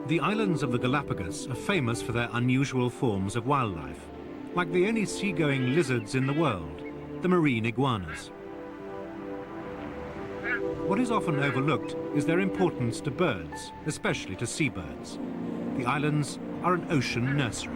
The islands of the Galapagos are famous for their unusual forms of wildlife, like the only seagoing lizards in the world, the marine iguanas. What is often overlooked is their importance to birds, especially to seabirds. The islands are an ocean nursery.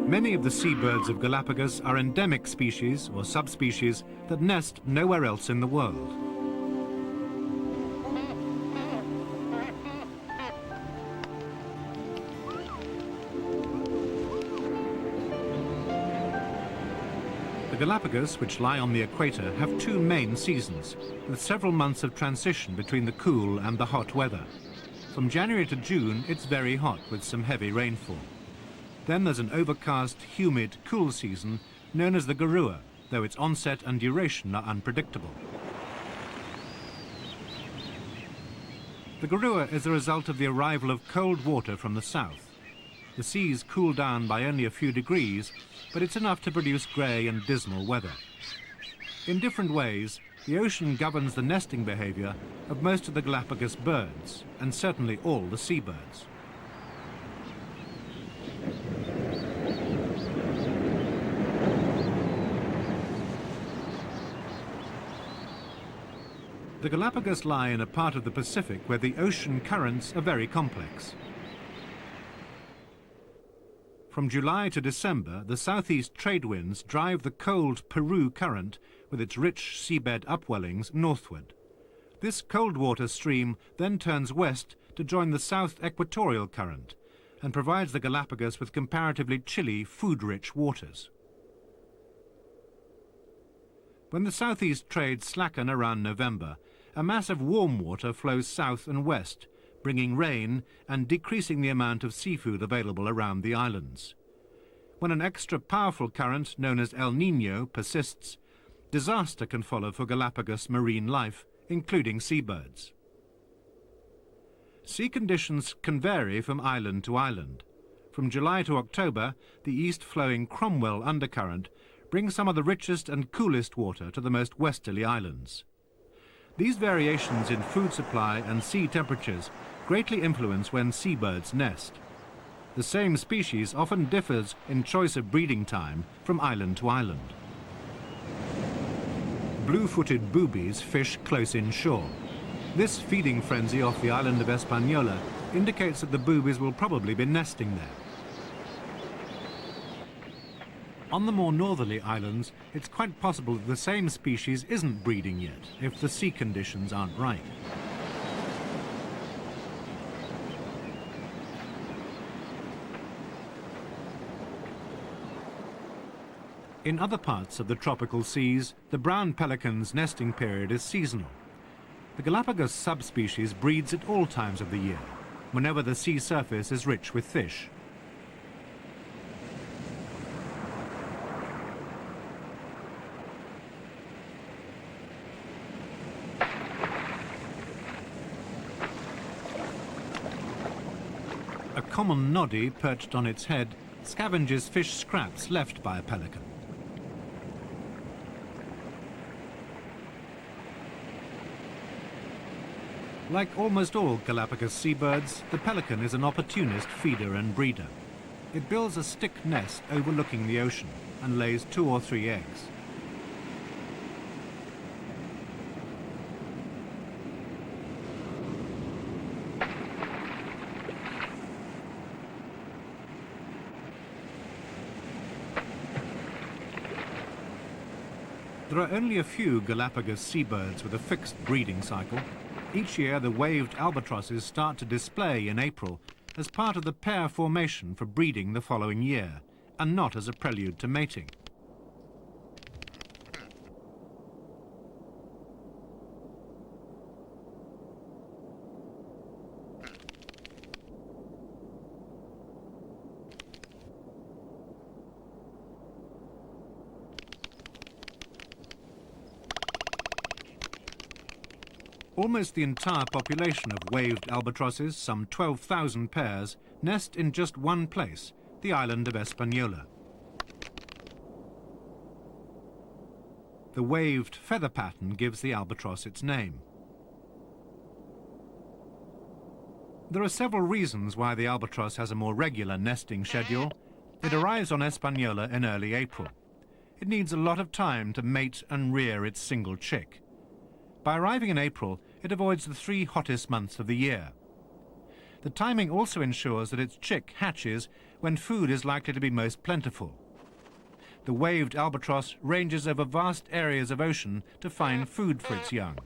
Many of the seabirds of Galapagos are endemic species or subspecies that nest nowhere else in the world. The Galapagos, which lie on the equator, have two main seasons, with several months of transition between the cool and the hot weather. From January to June, it's very hot with some heavy rainfall. Then there's an overcast, humid, cool season known as the Garua, though its onset and duration are unpredictable. The Garua is the result of the arrival of cold water from the south. The seas cool down by only a few degrees, but it's enough to produce grey and dismal weather. In different ways, the ocean governs the nesting behaviour of most of the Galapagos birds, and certainly all the seabirds. The Galapagos lie in a part of the Pacific where the ocean currents are very complex. From July to December, the southeast trade winds drive the cold Peru current with its rich seabed upwellings northward. This cold water stream then turns west to join the south equatorial current and provides the Galapagos with comparatively chilly, food-rich waters. When the southeast trades slacken around November, a mass of warm water flows south and west, bringing rain and decreasing the amount of seafood available around the islands. When an extra powerful current known as El Niño persists, disaster can follow for Galapagos marine life, including seabirds. Sea conditions can vary from island to island. From July to October, the east-flowing Cromwell undercurrent brings some of the richest and coolest water to the most westerly islands. These variations in food supply and sea temperatures greatly influence when seabirds nest. The same species often differs in choice of breeding time from island to island. Blue-footed boobies fish close inshore. This feeding frenzy off the island of Hispaniola indicates that the boobies will probably be nesting there. On the more northerly islands, it's quite possible that the same species isn't breeding yet, if the sea conditions aren't right. In other parts of the tropical seas, the brown pelican's nesting period is seasonal. The Galapagos subspecies breeds at all times of the year, whenever the sea surface is rich with fish. A common noddy perched on its head scavenges fish scraps left by a pelican. Like almost all Galapagos seabirds, the pelican is an opportunist feeder and breeder. It builds a stick nest overlooking the ocean and lays 2 or 3 eggs. There are only a few Galapagos seabirds with a fixed breeding cycle. Each year, the waved albatrosses start to display in April as part of the pair formation for breeding the following year, and not as a prelude to mating. Almost the entire population of waved albatrosses, some 12,000 pairs, nest in just one place, the island of Hispaniola. The waved feather pattern gives the albatross its name. There are several reasons why the albatross has a more regular nesting schedule. It arrives on Hispaniola in early April. It needs a lot of time to mate and rear its single chick. By arriving in April, it avoids the 3 hottest months of the year. The timing also ensures that its chick hatches when food is likely to be most plentiful. The waved albatross ranges over vast areas of ocean to find food for its young.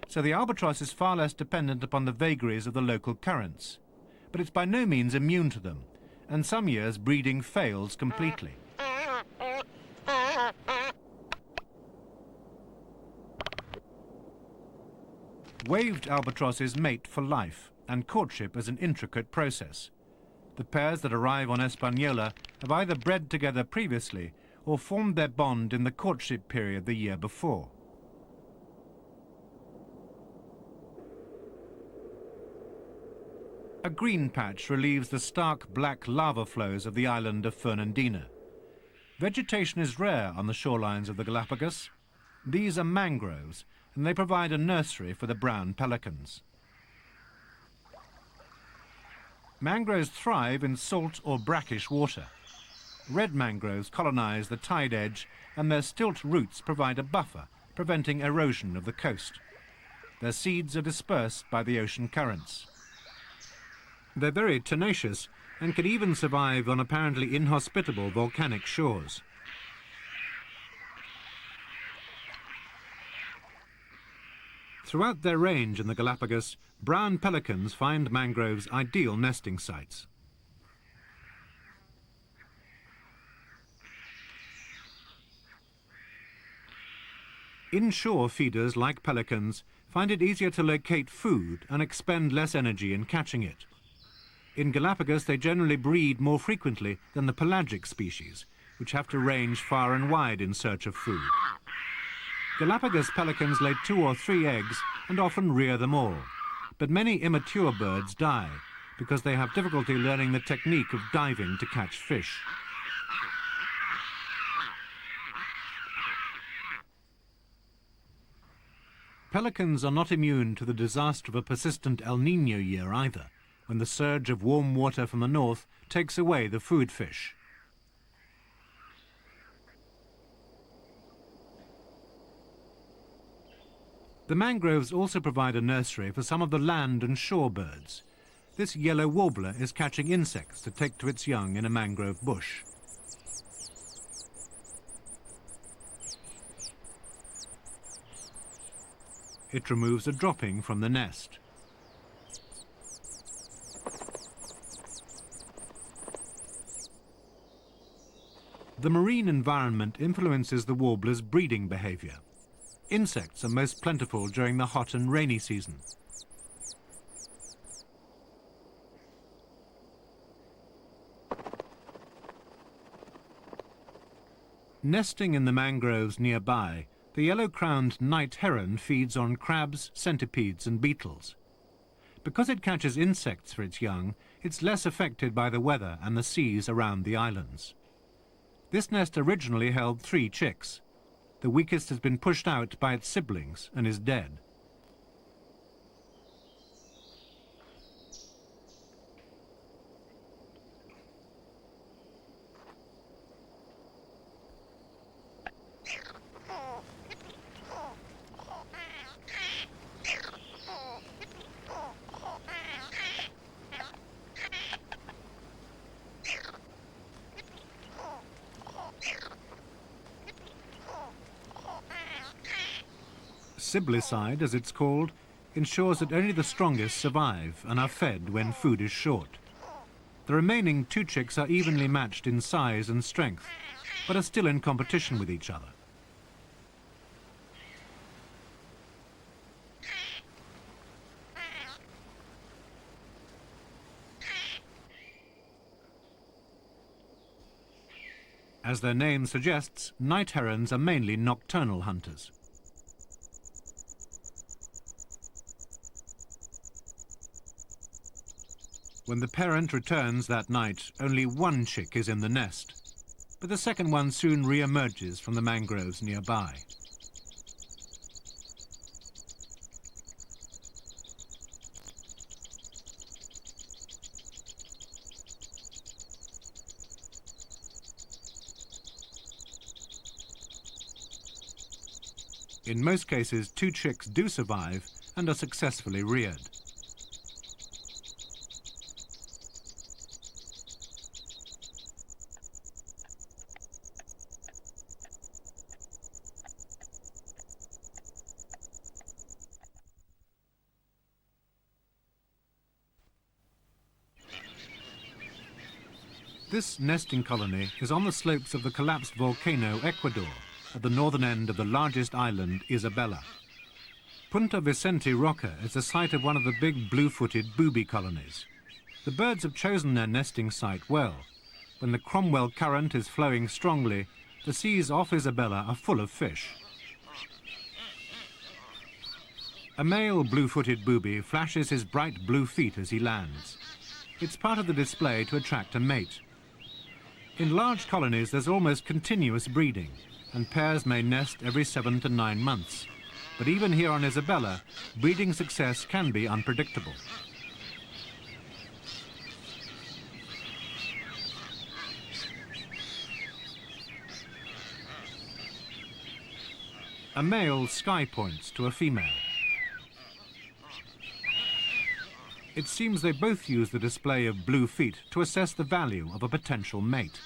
So the albatross is far less dependent upon the vagaries of the local currents. But it's by no means immune to them, and some years breeding fails completely. Waved albatrosses mate for life, and courtship is an intricate process. The pairs that arrive on Hispaniola have either bred together previously or formed their bond in the courtship period the year before. A green patch relieves the stark black lava flows of the island of Fernandina. Vegetation is rare on the shorelines of the Galapagos. These are mangroves, and they provide a nursery for the brown pelicans. Mangroves thrive in salt or brackish water. Red mangroves colonize the tide edge, and their stilt roots provide a buffer, preventing erosion of the coast. Their seeds are dispersed by the ocean currents. They're very tenacious and can even survive on apparently inhospitable volcanic shores. Throughout their range in the Galapagos, brown pelicans find mangroves ideal nesting sites. Inshore feeders, like pelicans, find it easier to locate food and expend less energy in catching it. In Galapagos, they generally breed more frequently than the pelagic species, which have to range far and wide in search of food. Galapagos pelicans lay 2 or 3 eggs and often rear them all, but many immature birds die because they have difficulty learning the technique of diving to catch fish. Pelicans are not immune to the disaster of a persistent El Niño year either, when the surge of warm water from the north takes away the food fish. The mangroves also provide a nursery for some of the land and shore birds. This yellow warbler is catching insects to take to its young in a mangrove bush. It removes a dropping from the nest. The marine environment influences the warbler's breeding behavior. Insects are most plentiful during the hot and rainy season. Nesting in the mangroves nearby, the yellow-crowned night heron feeds on crabs, centipedes and beetles. Because it catches insects for its young, it's less affected by the weather and the seas around the islands. This nest originally held 3 chicks. The weakest has been pushed out by its siblings and is dead. Siblicide, as it's called, ensures that only the strongest survive and are fed when food is short. The remaining 2 chicks are evenly matched in size and strength, but are still in competition with each other. As their name suggests, night herons are mainly nocturnal hunters. When the parent returns that night, only 1 chick is in the nest, but the second one soon re-emerges from the mangroves nearby. In most cases, 2 chicks do survive and are successfully reared. This nesting colony is on the slopes of the collapsed volcano Ecuador, at the northern end of the largest island, Isabela. Punta Vicente Roca is the site of one of the big blue-footed booby colonies. The birds have chosen their nesting site well. When the Cromwell current is flowing strongly, the seas off Isabela are full of fish. A male blue-footed booby flashes his bright blue feet as he lands. It's part of the display to attract a mate. In large colonies, there's almost continuous breeding, and pairs may nest every 7 to 9 months. But even here on Isabela, breeding success can be unpredictable. A male sky points to a female. It seems they both use the display of blue feet to assess the value of a potential mate.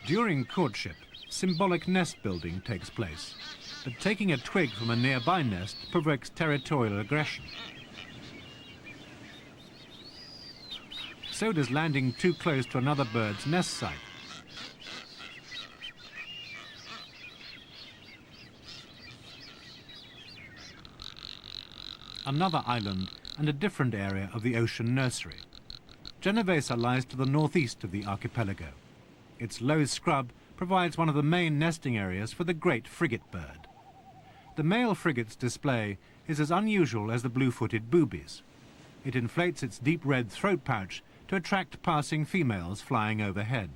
During courtship, symbolic nest building takes place, but taking a twig from a nearby nest provokes territorial aggression. So does landing too close to another bird's nest site. Another island and a different area of the Ocean Nursery. Genovesa lies to the northeast of the archipelago. Its low scrub provides one of the main nesting areas for the great frigate bird. The male frigate's display is as unusual as the blue-footed boobies. It inflates its deep red throat pouch to attract passing females flying overhead.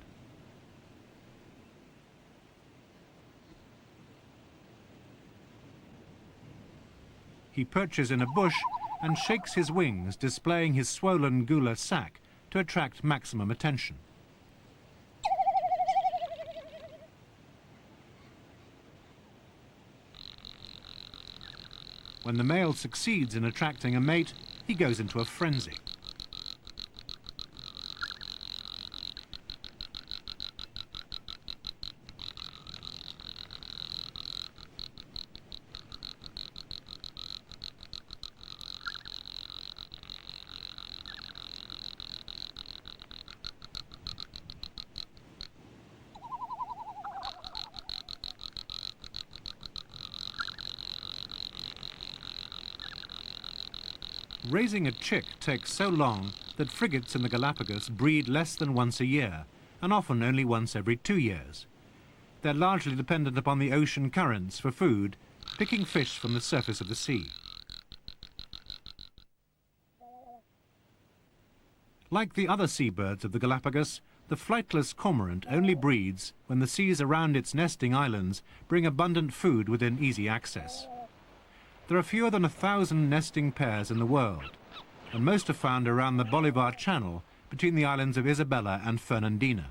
He perches in a bush and shakes his wings, displaying his swollen gular sac to attract maximum attention. When the male succeeds in attracting a mate, he goes into a frenzy. Raising a chick takes so long that frigates in the Galapagos breed less than once a year, and often only once every 2 years. They're largely dependent upon the ocean currents for food, picking fish from the surface of the sea. Like the other seabirds of the Galapagos, the flightless cormorant only breeds when the seas around its nesting islands bring abundant food within easy access. There are fewer than 1,000 nesting pairs in the world, and most are found around the Bolivar Channel between the islands of Isabela and Fernandina.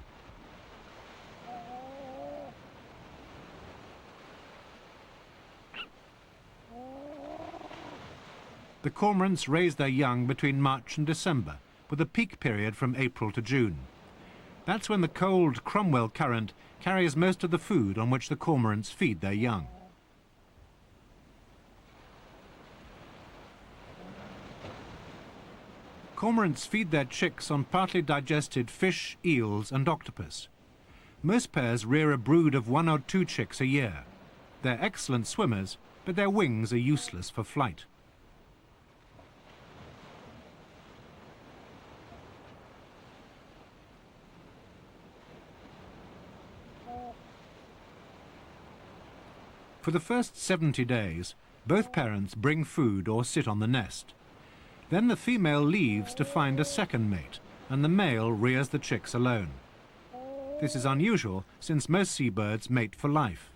The cormorants raise their young between March and December, with a peak period from April to June. That's when the cold Cromwell current carries most of the food on which the cormorants feed their young. Cormorants feed their chicks on partly digested fish, eels and octopus. Most pairs rear a brood of 1 or 2 chicks a year. They're excellent swimmers, but their wings are useless for flight. For the first 70 days, both parents bring food or sit on the nest. Then the female leaves to find a second mate, and the male rears the chicks alone. This is unusual, since most seabirds mate for life.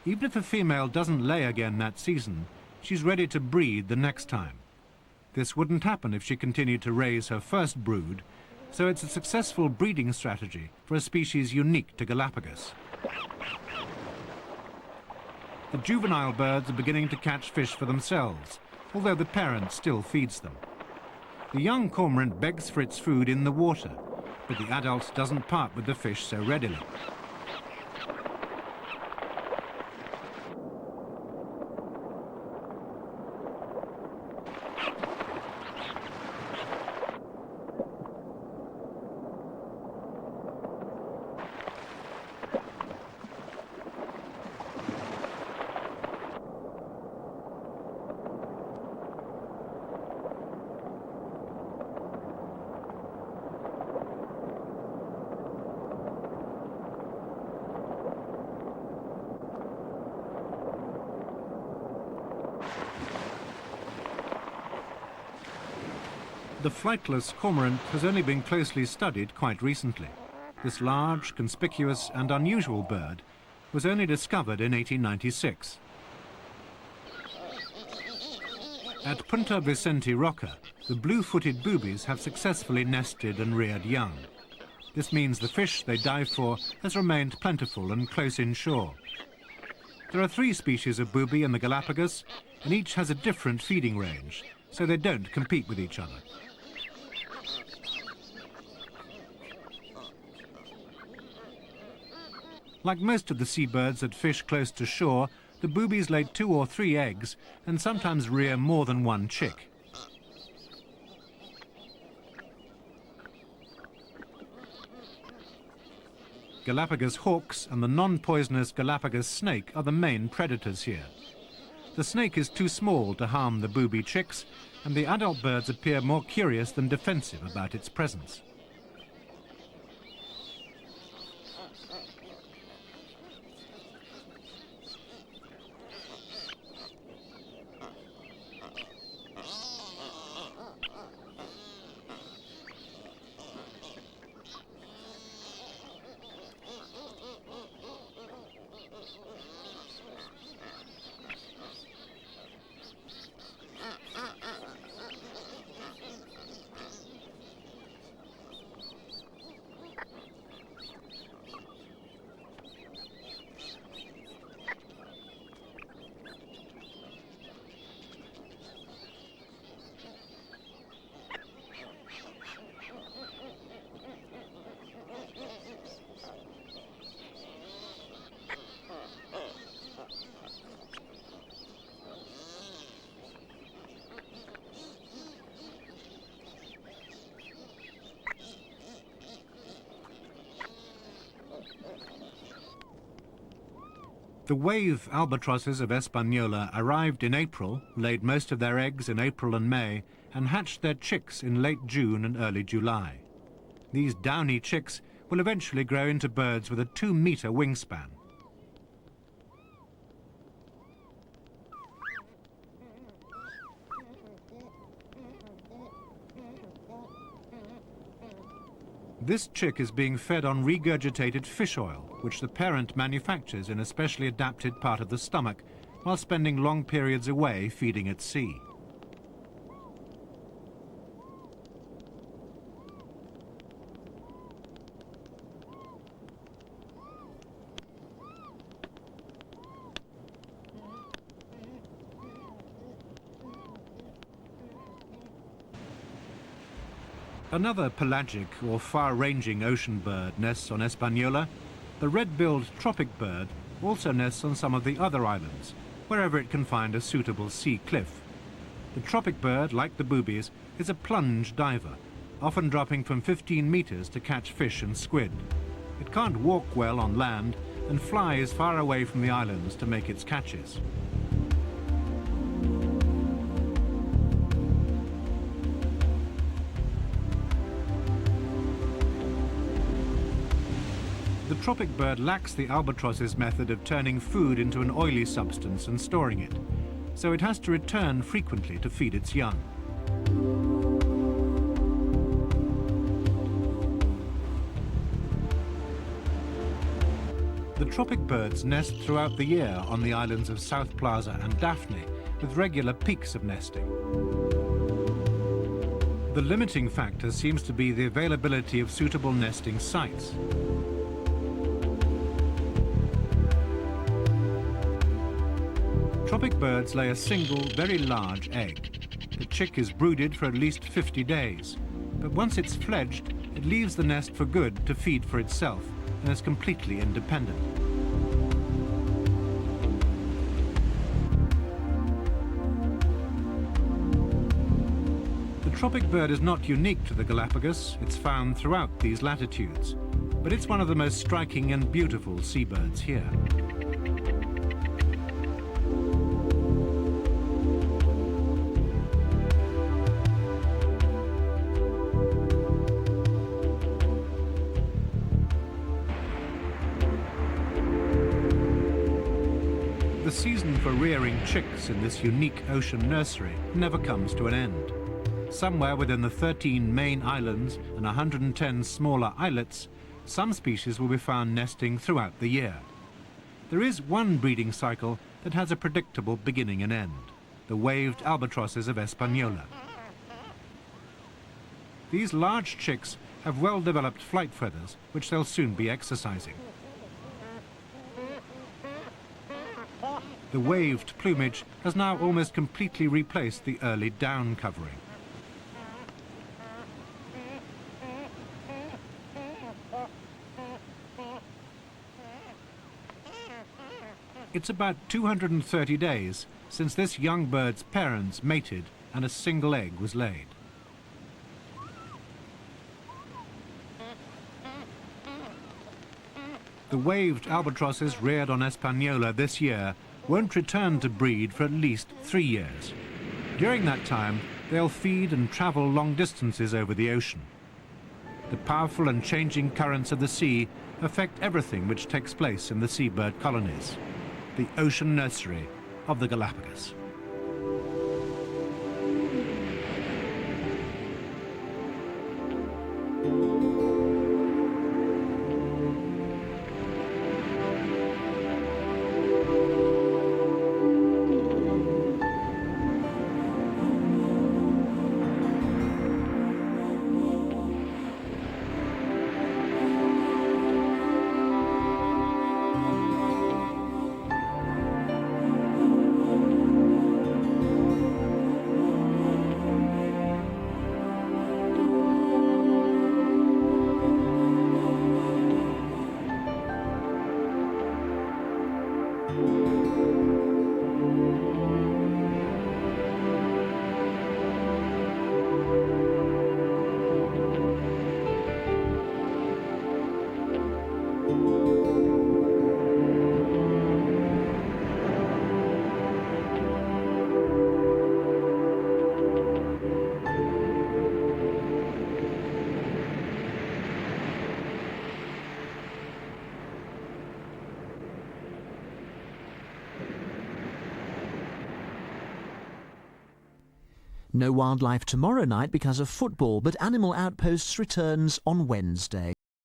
Even if a female doesn't lay again that season, she's ready to breed the next time. This wouldn't happen if she continued to raise her first brood, so it's a successful breeding strategy for a species unique to Galapagos. The juvenile birds are beginning to catch fish for themselves, although the parent still feeds them. The young cormorant begs for its food in the water, but the adult doesn't part with the fish so readily. The flightless cormorant has only been closely studied quite recently. This large, conspicuous and unusual bird was only discovered in 1896. At Punta Vicente Roca, the blue-footed boobies have successfully nested and reared young. This means the fish they dive for has remained plentiful and close inshore. There are 3 species of booby in the Galapagos, and each has a different feeding range, so they don't compete with each other. Like most of the seabirds that fish close to shore, the boobies lay 2 or 3 eggs and sometimes rear more than one chick. Galapagos hawks and the non-poisonous Galapagos snake are the main predators here. The snake is too small to harm the booby chicks, and the adult birds appear more curious than defensive about its presence. The wave albatrosses of Hispaniola arrived in April, laid most of their eggs in April and May, and hatched their chicks in late June and early July. These downy chicks will eventually grow into birds with a 2-meter wingspan. This chick is being fed on regurgitated fish oil, which the parent manufactures in a specially adapted part of the stomach, while spending long periods away feeding at sea. Another pelagic or far-ranging ocean bird nests on Hispaniola. The red-billed tropic bird also nests on some of the other islands, wherever it can find a suitable sea cliff. The tropic bird, like the boobies, is a plunge diver, often dropping from 15 meters to catch fish and squid. It can't walk well on land and flies far away from the islands to make its catches. The The tropic bird lacks the albatross's method of turning food into an oily substance and storing it, so it has to return frequently to feed its young. The tropic birds nest throughout the year on the islands of South Plaza and Daphne, with regular peaks of nesting. The limiting factor seems to be the availability of suitable nesting sites. Tropic birds lay a single, very large egg. The chick is brooded for at least 50 days, but once it's fledged, it leaves the nest for good to feed for itself and is completely independent. The tropic bird is not unique to the Galapagos. It's found throughout these latitudes, but it's one of the most striking and beautiful seabirds here. The season for rearing chicks in this unique ocean nursery never comes to an end. Somewhere within the 13 main islands and 110 smaller islets, some species will be found nesting throughout the year. There is one breeding cycle that has a predictable beginning and end, the waved albatrosses of Hispaniola. These large chicks have well-developed flight feathers, which they'll soon be exercising. The waved plumage has now almost completely replaced the early down covering. It's about 230 days since this young bird's parents mated and a single egg was laid. The waved albatrosses reared on Hispaniola this year won't return to breed for at least 3 years. During that time, they'll feed and travel long distances over the ocean. The powerful and changing currents of the sea affect everything which takes place in the seabird colonies. The Ocean Nursery of the Galapagos. No wildlife tomorrow night because of football, but Animal Outposts returns on Wednesday.